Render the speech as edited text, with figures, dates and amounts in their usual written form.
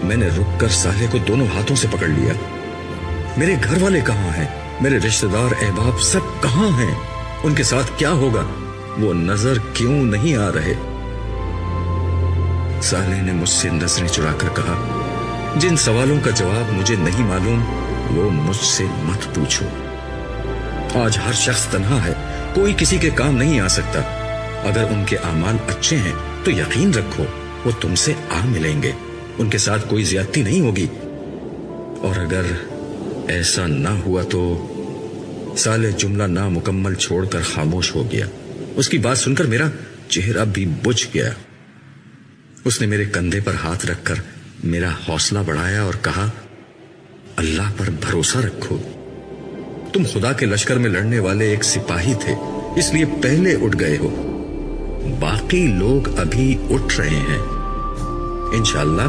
मैंने रुककर साले को दोनों हाथों से पकड़ लिया। मेरे घर वाले कहाँ हैं? मेरे रिश्तेदार अहबाब सब कहाँ हैं? उनके साथ क्या होगा? वो नजर क्यों नहीं आ रहे? साले ने मुझसे नजरें चुराकर कहा, जिन सवालों का जवाब मुझे नहीं मालूम वो मुझसे मत पूछो। आज हर शख्स तन्हा है, कोई किसी के काम नहीं आ सकता। अगर उनके आमाल अच्छे हैं तो यकीन रखो वो तुमसे आ मिलेंगे, उनके साथ कोई ज्यादती नहीं होगी। और अगर ऐसा ना हुआ तो साले जुमला नामुकम्मल छोड़कर खामोश हो गया। उसकी बात सुनकर मेरा चेहरा भी बुझ गया। उसने मेरे कंधे पर हाथ रखकर मेरा हौसला बढ़ाया और कहा, अल्लाह पर भरोसा रखो। तुम खुदा के लश्कर में लड़ने वाले एक सिपाही थे, इसलिए पहले उठ गए हो। बाकी लोग अभी उठ रहे हैं। इंशाअल्लाह